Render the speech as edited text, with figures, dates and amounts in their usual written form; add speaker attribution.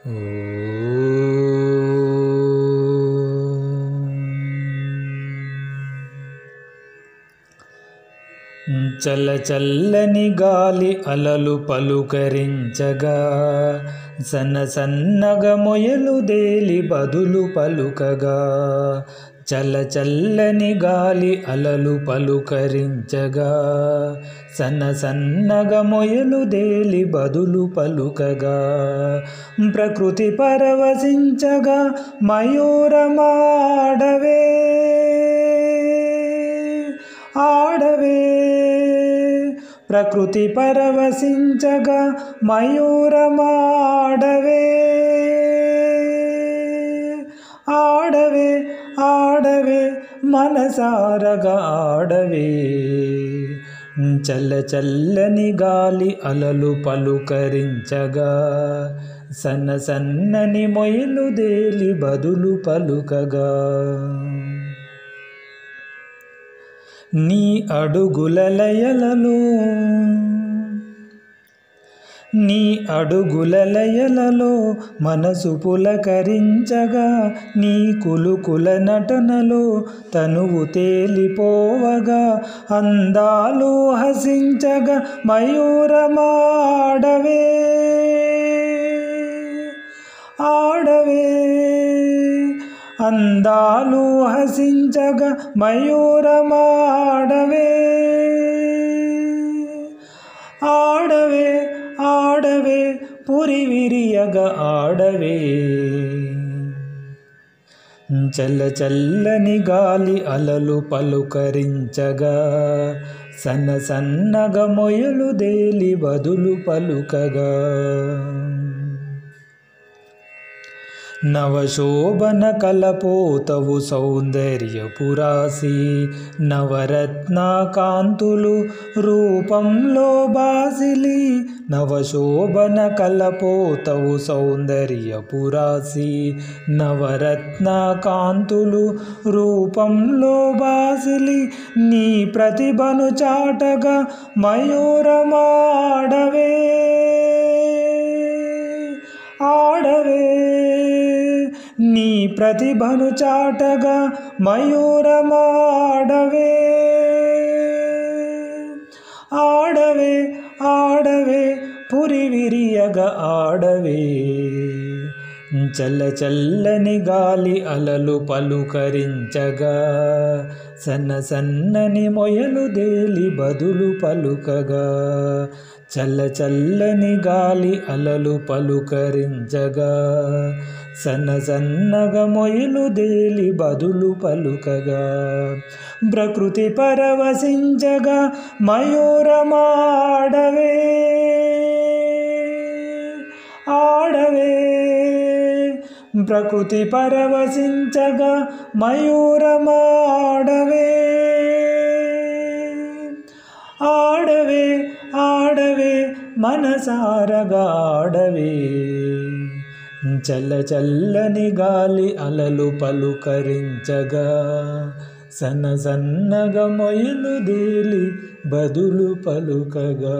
Speaker 1: చల్ల చల్లని గాలి అలలు పలుకరించగా, సన్న సన్నగా మొయలు దేలి బదులు పలుకగా. చల్ల చల్లని గాలి అలలు పలుకరించగా, సన్న సన్నగా మొయలు దేలి బదులు పలుకగా. ప్రకృతి పరవశించగా మయూరమాడవే ఆడవే. ప్రకృతి పరవశించగా మయూరమాడవే ఆడవే ఆడవే మనసారగా ఆడవే. చల్ల చల్లని గాలి అలలు పలుకరించగా, సన్న సన్నని మొయలు దేలి బదులు పలుకగా. నీ అడుగుల లయలలో నీ అడుగుల లయలలో మనసు పులకరించగా, నీ కులుకుల నటనలో తనువు తేలిపోవగా. అందాలు హసించగా మయూరమాడవే ఆడవే. అందాలు హసించగా మయూరమాడవే ఆడవే ఆడవే పురివిరియగా ఆడవే. చల్ల చల్లని గాలి అలలు పలుకరించగా, సన్న సన్నగా మొయలు దేలి బదులు పలుకగా. నవశోభన కలపోతవు సౌందర్యపురాసి, నవరత్న కాంతులు రూపంలో బాసిలి. నవశోభన కలపోతవు సౌందర్యపురాసి, నవరత్న కాంతులు రూపంలో బాసిలి. నీ ప్రతిభను చాటగా మయూరమాడవే ఆడవే. నీ ప్రతిభను చాటగా మయూరమాడవే ఆడవే ఆడవే పురివిరియగా ఆడవే. చల్ల చల్లని గాలి అలలు పలుకరించగా, సన్న సన్నని మొయలు దేలి బదులు పలుకగా. చల్ల చల్లని గాలి అలలు పలుకరించగా, సన్న సన్నగా మొయలు దేలి బదులు పలుకగా. ప్రకృతి పరవశించగా మయూరమాడవే ఆడవే. ప్రకృతి పరవశించగా మయూరమాడవే ఆడవే ఆడవే మనసారగా ఆడవే. చల్ల చల్లని గాలి అలలు పలుకరించగా, సన్న సన్నగా మొయలు దేలి బదులు పలుకగా.